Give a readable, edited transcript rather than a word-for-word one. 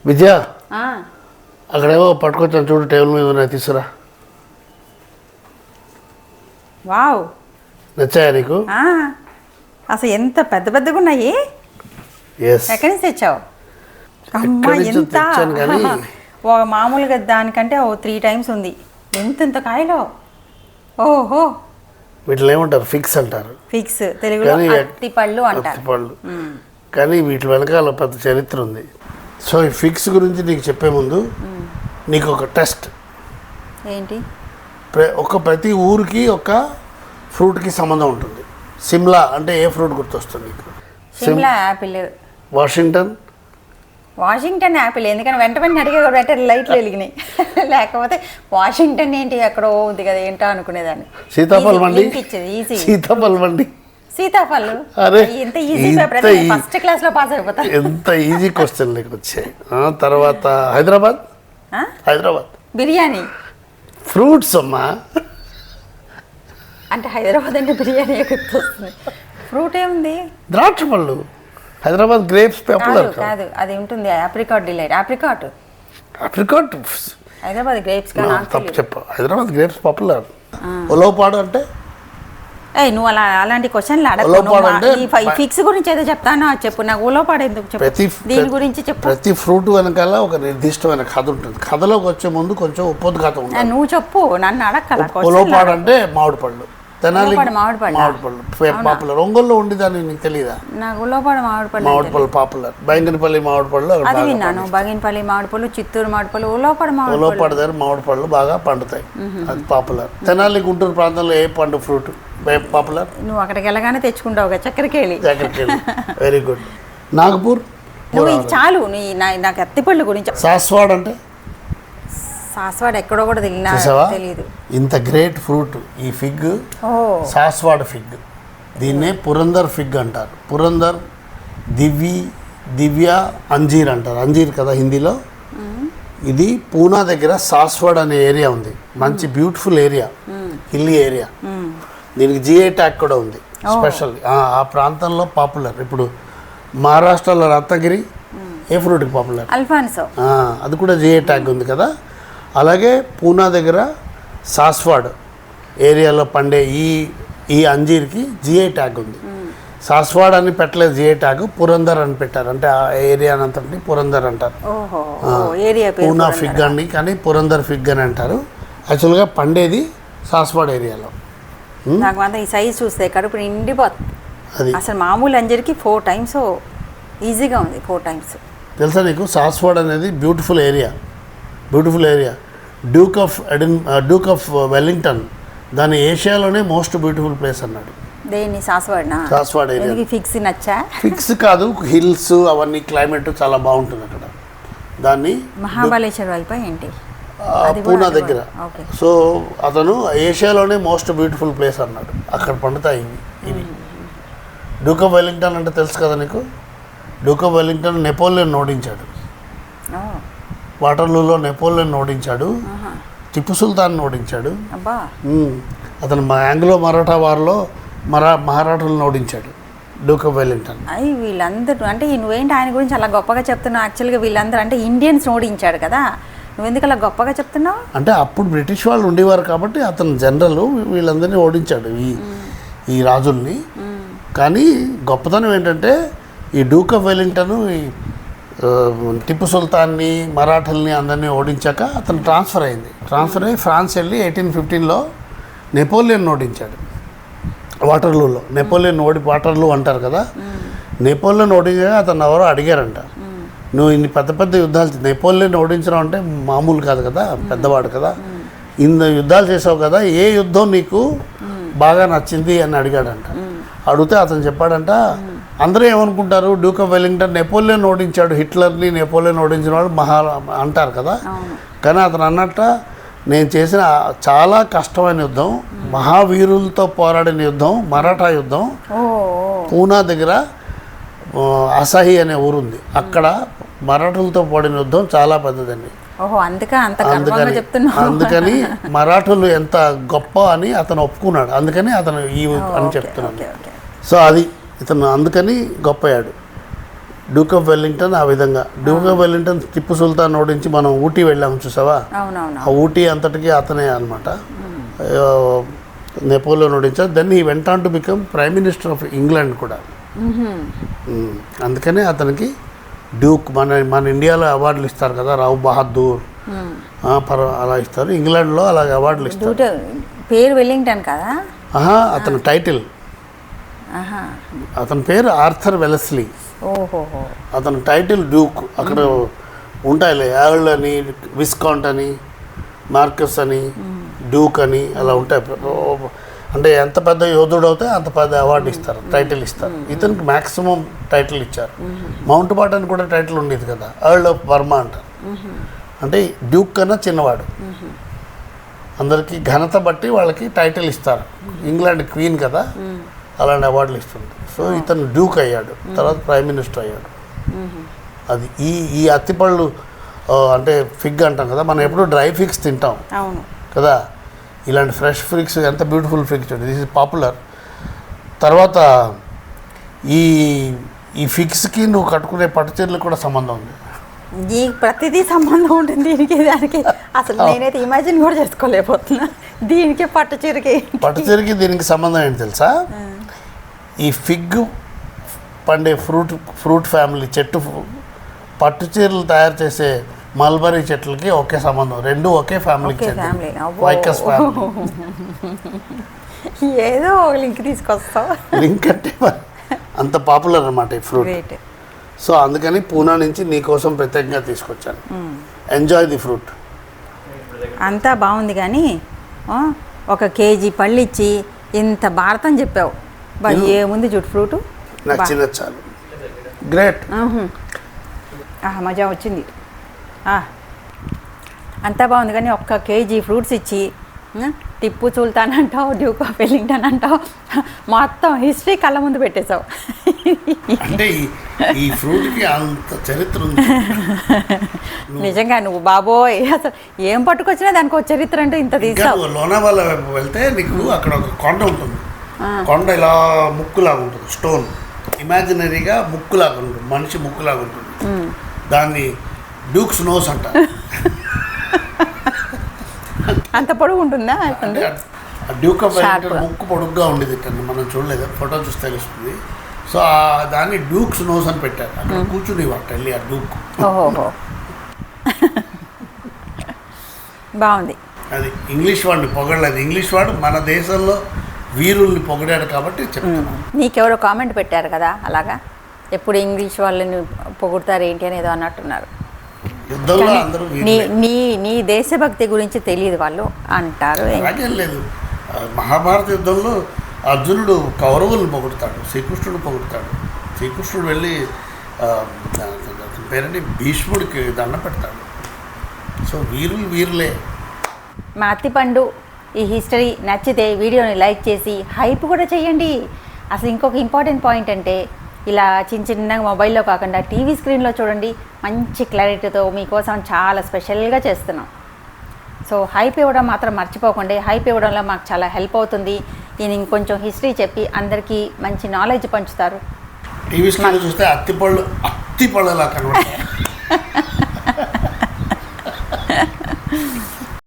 విద్య అక్కడేమో పట్టుకొచ్చాను చూడు, టేబుల్ మీద ఉన్నాయి, తీసుకురా. వావ్, నచ్చాయా నీకు? అసలు ఎంత పెద్ద పెద్దగా ఉన్నాయి. ఎక్కడి నుంచి తెచ్చావు? అమ్మా, ఎంత మామూలుగా దానికంటే 3 times ఉంది. ఎంత కాయలో! ఓహో, వీటిలో ఏమంటారు? ఫిక్స్ అంటారు. ఫిక్స్ తెలుగులో అత్తిపళ్ళు అంటారు. పళ్ళు. కానీ వీటి వెనకాల పెద్ద చరిత్ర ఉంది. సో ఈ ఫిక్స్ గురించి నీకు చెప్పే ముందు నీకు ఒక టెస్ట్. ఏంటి? ప్రతి ఊరికి ఒక ఫ్రూట్కి సంబంధం ఉంటుంది. సిమ్లా అంటే ఏ ఫ్రూట్ గుర్తొస్తుంది నీకు? సిమ్లా యాపిల్. Washington Apple. ఎందుకని వెంటనే అడిగే కూడా లైట్లు వెలిగినాయి. లేకపోతే వాషింగ్టన్ ఏంటి ఎక్కడో ఉంది కదా, ఏంటో అనుకునేదాన్ని. సీతాఫలం మండి. ఈజీ. సీతాఫలం మండి. సీతాఫలం. ఎంత ఈజీ పేపర్, ఫస్ట్ క్లాస్ లో పాస్ అయిపోతా. ఎంత ఈజీ క్వశ్చన్ లెక్క వచ్చాయి. తర్వాత హైదరాబాద్. బిర్యానీ. ఫ్రూట్స్ అమ్మా. అంటే హైదరాబాద్ అంటే బిర్యానీ గుర్తొస్తుంది. ఫ్రూట్ ఏముంది? ద్రాక్ష పళ్ళు. హైదరాబాద్ గ్రేప్స్ పాపులర్ కాదు, అది ఉంటుంది apricot delight. Apricot Hyderabad grapes తప్పు చెప్పు. Hyderabad grapes popular. ఉలవపాడు అంటే నువ్వు అలాంటి క్వశ్చన్లు అడగ. ఫిక్స్ గురించి ఏదో చెప్తాను చెప్పు. నాకు ఉలవపాడు ఎందుకు చెప్పు, దీని గురించి చెప్పు. ప్రతి ఫ్రూట్ వెనకాల ఒక నిర్దిష్టమైన కథ ఉంటుంది. కథలోకి వచ్చే ముందు కొంచెం ఉపోద్ఘాతం ఉంటుంది. నువ్వు చెప్పు, నన్ను అడగల. ఉలవపాడు అంటే మామిడి పళ్ళు. తెనాలి మామిడి పళ్ళు పాపులర్. ఒంగోలులో ఉండిదాన్ని నీకు తెలీదా? నాకు ఉలవపాడు మామిడి పళ్ళు పాపులర్. బైంగనపల్లి మామిడి పళ్ళు అది విన్నాను. బైంగనపల్లి మామిడి పళ్ళు, చిత్తూరు మామిడి పళ్ళు, ఉలవపాడు దగ్గర మామిడి పళ్ళు బాగా పండుతాయి. అది పాపులర్. తెనాలి గుంటూరు ప్రాంతంలో ఏ పండు ఫ్రూట్ పాపులర్? నువ్వు అక్కడికి వెళ్ళగానే తెచ్చుకుంటావు చక్కెరకేళి. Very good. నాగపూర్. చాలు నాకు అత్తిపళ్ళు గురించి. సాస్వాడ్ అంటే? సాస్వాడ్ ఎక్కడో కూడా తెలియదు. ఇంత గ్రేట్ ఫ్రూట్ ఈ ఫిగ్. సాస్వాడ్ ఫిగ్. దీన్నే పురందర్ ఫిగ్ అంటారు. పురందర్, దివ్య, అంజీర్ అంటారు. అంజీర్ కదా హిందీలో. ఇది పూనా దగ్గర సాస్వాడ్ అనే ఏరియా ఉంది. మంచి బ్యూటిఫుల్ ఏరియా, హిల్లీ ఏరియా. దీనికి GI ట్యాగ్ కూడా ఉంది స్పెషల్. ఆ ప్రాంతంలో పాపులర్. ఇప్పుడు మహారాష్ట్రలో రత్నగిరి ఏ ఫ్రూట్కి పాపులర్? అల్ఫాన్సో. అది కూడా GI ట్యాగ్ ఉంది కదా. అలాగే పూనా దగ్గర సాస్వాడ్ ఏరియాలో పండే ఈ అంజీర్కి GI ట్యాగ్ ఉంది. సాస్వాడ్ అని పెట్టలేదు GI ట్యాగ్, పురందర్ అని పెట్టారు. అంటే ఆ ఏరియా అంతటి పురందర్ అంటారు. పూనా ఫిగ్ అని, కానీ పురందర్ ఫిగ్ అని అంటారు. యాక్చువల్గా పండేది సాస్వాడ్ ఏరియాలో. నాకు మాత్రం ఈ సైజ్ చూస్తే కడుపు నిండిపోతుంది. అసలు మామూలు అంజీర్కి 4 times ఈజీగా ఉంది. 4 times. తెలుసా నీకు? సాస్వాడ్ అనేది beautiful area. Duke of Wellington దాని ఏషియాలోనే మోస్ట్ బ్యూటిఫుల్ ప్లేస్ అన్నాడు. దేన్ని? సాస్వాడ్ ఏరియా. ఫిక్స్ నచ్చా? ఫిక్స్ కాదు, హిల్స్ అవన్నీ, క్లైమేట్ చాలా బాగుంటుంది అక్కడ. దాన్ని మహాబలేశ్వర్ వైపు ఏంటి? పూనా దగ్గర. సో అతను ఏషియాలోనే మోస్ట్ బ్యూటిఫుల్ ప్లేస్ అన్నాడు. అక్కడ పండుతాయి ఇవి. డ్యూక్ ఆఫ్ వెల్లింగ్టన్ అంటే తెలుసు కదా నీకు? డ్యూక్ ఆఫ్ వెల్లింగ్టన్ నెపోలియన్ ఓడించాడు. వాటర్లూలో నెపోలియన్ ఓడించాడు. టిప్పు సుల్తాన్ ఓడించాడు. అతను ఆంగ్లో మరాఠా వార్లో మహారాఠులను ఓడించాడు డ్యూక్ ఆఫ్ వెల్లింగ్టన్. వీళ్ళందరూ అంటే నువ్వేంటి ఆయన గురించి అలా గొప్పగా చెప్తున్నావు? యాక్చువల్గా వీళ్ళందరూ అంటే ఇండియన్స్ ఓడించాడు కదా, నువ్వెందుకు అలా గొప్పగా చెప్తున్నావు? అంటే అప్పుడు బ్రిటిష్ వాళ్ళు ఉండేవారు కాబట్టి అతను జనరల్ వీళ్ళందరినీ ఓడించాడు, ఈ రాజుల్ని. కానీ గొప్పతనం ఏంటంటే ఈ డ్యూక్ ఆఫ్ వెల్లింగ్టన్ టిప్పు సుల్తాన్ని, మరాఠల్ని అందరినీ ఓడించాక అతను ట్రాన్స్ఫర్ అయ్యి ఫ్రాన్స్ వెళ్ళి 1815లో నెపోలియన్ ఓడించాడు వాటర్లూలో. వాటర్లూ అంటారు కదా. నెపోలియన్ ఓడించాక అతను ఎవరో అడిగారంట, నువ్వు ఇన్ని పెద్ద పెద్ద యుద్ధాలు నెపోలియన్ ఓడించడం అంటే మామూలు కాదు కదా, పెద్దవాడు కదా, ఇన్ని యుద్ధాలు చేసావు కదా, ఏ యుద్ధం నీకు బాగా నచ్చింది అని అడిగాడంట. అడిగితే అతను చెప్పాడంట, అందరూ ఏమనుకుంటారు, డ్యూక్ ఆఫ్ వెల్లింగ్టన్ నెపోలియన్ ఓడించాడు, హిట్లర్ని నెపోలియన్ ఓడించిన వాడు అంటారు కదా. కానీ అతను అన్నట్ట, నేను చేసిన చాలా కష్టమైన యుద్ధం, మహావీరులతో పోరాడిన యుద్ధం మరాఠా యుద్ధం. పూనా దగ్గర అసహి అనే ఊరుంది, అక్కడ మరాఠులతో పోడిన యుద్ధం చాలా పెద్దదండి. అందుకని మరాఠులు ఎంత గొప్ప అని అతను ఒప్పుకున్నాడు. అందుకని అతను అని చెప్తున్నాడు. సో అది ఇతను అందుకని గొప్పయ్యాడు. డ్యూక్ ఆఫ్ వెల్లింగ్టన్ ఆ విధంగా డ్యూక్ ఆఫ్ వెల్లింటన్ టిప్పు సుల్తాన్ ఓడించి మనం ఊటీ వెళ్ళాము చూసావా, అవునవును. ఆ ఊటీ అంతటికీ అతనే అనమాట. నెపోలియన్ ఓడించారు. దెన్ ఈ వెంట on to become prime minister of England కూడా. అందుకనే అతనికి డ్యూక్, మన ఇండియాలో అవార్డులు ఇస్తారు కదా, రావు బహదూర్ అలా ఇస్తారు, ఇంగ్లాండ్లో అలాగే అవార్డులు ఇస్తారు. పేరు వెల్లింగ్టన్ కదా అతని టైటిల్, అతని పేరు ఆర్థర్ వెలస్లీ. ఓహోహో. అతని టైటిల్ డ్యూక్. అక్కడ ఉంటాయిలే ఎర్ల్ అని, విస్కాంట్ అని, మార్కస్ అని, డ్యూక్ అని అలా ఉంటాయి. అంటే ఎంత పెద్ద యోధుడు అవుతే అంత పెద్ద అవార్డు ఇస్తారు, టైటిల్ ఇస్తారు. ఇతనికి మ్యాక్సిమం టైటిల్ ఇచ్చారు. మౌంట్ బాటన్ కూడా టైటిల్ ఉండేది కదా, ఎర్ల్ ఆఫ్ బర్మా అంటారు. అంటే డ్యూక్ కన్నా చిన్నవాడు. అందరికీ ఘనత బట్టి వాళ్ళకి టైటిల్ ఇస్తారు. ఇంగ్లాండ్ క్వీన్ కదా, అలాంటి అవార్డులు ఇస్తుంది. సో ఇతను డ్యూక్ అయ్యాడు, తర్వాత ప్రైమ్ మినిస్టర్ అయ్యాడు. అది ఈ అత్తిపళ్ళు అంటే ఫిగ్ అంటాం కదా, మనం ఎప్పుడు డ్రై ఫిగ్స్ తింటాం కదా, ఇలాంటి ఫ్రెష్ ఫిగ్స్ ఎంత బ్యూటిఫుల్ ఫిగ్స్ చూడండి. This is popular. తర్వాత ఈ ఫిగ్స్కి నువ్వు కట్టుకునే పట్టు చీరలకు కూడా సంబంధం ఉంది. ఈ ప్రతిదీ సంబంధం ఉంటుంది దీనికి దానికి. అసలు నేనైతే ఇమాజిన్ కూడా చేసుకోలేకపోతున్నా. దీనికి పట్టు చీరకి దీనికి సంబంధం ఏంటి తెలుసా? ఈ ఫిగ్ పండే ఫ్రూట్ ఫ్యామిలీ చెట్టు పట్టు చీరలు తయారు చేసే మల్బరీ చెట్లకి ఒకే సంబంధం. రెండు ఒకే ఫ్యామిలీకి చెందినవి. వైకస్ ఫ్యామిలీ. ఏదో లింక్ తీసుకొస్తావు. లింక్ అంటే అంత పాపులర్ అన్నమాట ఈ ఫ్రూట్. సో అందుకని పూనా నుంచి నీకోసం ప్రత్యేకంగా తీసుకొచ్చాను. Enjoy the fruit. అంతా బాగుంది కానీ 1 కేజీ పళ్ళు ఇచ్చి ఇంత భారతం చెప్పావు. ఏముంది జుట్టు ఫ్రూట్ నచ్చింది చాలు. గ్రేట్. మజా వచ్చింది. అంతా బాగుంది కానీ 1 కేజీ ఫ్రూట్స్ ఇచ్చి టిప్పు సుల్తాన్ అంటావు, డ్యూక్ ఆఫ్ వెల్లింగ్టన్ అంటావు, మొత్తం హిస్టరీ కళ్ళ ముందు పెట్టేశావు. అంటే ఈ ఫ్రూట్కి అంత చరిత్ర ఉంది నిజంగా. నువ్వు బాబోయ్ అసలు ఏం పట్టుకొచ్చినా దానికి ఒక చరిత్ర అంటే ఇంత తీసావు. లోనావాలా వైపు వెళ్తే నీకు అక్కడ ఒక కొండ ఉంటుంది. కొండ ఇలా ముక్కులాగా ఉంటుంది, స్టోన్ ఇమాజినరీగా ముక్కులాగా ఉంటుంది, మనిషి ముక్కులాగా ఉంటుంది. దాన్ని డ్యూక్స్ నోస్ అంటారు. అంత పొడుగు ఉంటుందా? డ్యూక్ ఆఫ్ వెల్లింగ్టన్ ముక్కు పొడుగ్గా ఉండేది. మనం చూడలేదు, ఫోటో చూస్తే తెలుస్తుంది. సో దాన్ని డ్యూక్స్ నోస్ అని పెట్టారు. అక్కడ కూర్చుని వాటి వెళ్ళి ఆ డ్యూక్. ఓహో బాగుంది. అది ఇంగ్లీష్ వాడిని పొగడలేదు. ఇంగ్లీష్ వాడు మన దేశంలో వీరుల్ని పొగిడాడు కాబట్టి చెప్తున్నాను. నీకెవరో కామెంట్ పెట్టారు కదా అలాగా, ఎప్పుడు ఇంగ్లీష్ వాళ్ళని పొగుడతారు ఏంటి అని ఏదో అన్నట్టున్నారు. యుద్ధంలో అందరూ నీ దేశభక్తి గురించి తెలియదు వాళ్ళు అంటారు. అలాగేం లేదు. మహాభారత యుద్ధంలో అర్జునుడు కౌరవులను పొగుడతాడు, శ్రీకృష్ణుడు పొగుడతాడు. శ్రీకృష్ణుడు వెళ్ళి పేరండి భీష్ముడికి దండ పెడతాడు. సో వీరులే. మా అత్తిపండు ఈ హిస్టరీ నచ్చితే వీడియోని లైక్ చేసి హైప్ కూడా చేయండి. అసలు ఇంకొక ఇంపార్టెంట్ పాయింట్ అంటే ఇలా చిన్నగా మొబైల్లో కాకుండా టీవీ స్క్రీన్లో చూడండి, మంచి క్లారిటీతో మీకోసం చాలా స్పెషల్గా చేస్తున్నాం. సో హైప్ ఇవ్వడం మాత్రం మర్చిపోకండి. హైప్ ఇవ్వడంలో మాకు చాలా హెల్ప్ అవుతుంది. నేను ఇంకొంచెం హిస్టరీ చెప్పి అందరికీ మంచి నాలెడ్జ్ పంచుతారు. టీవీ స్క్రీన్లో చూస్తే అత్తిపళ్ళలా కనబడతాయి.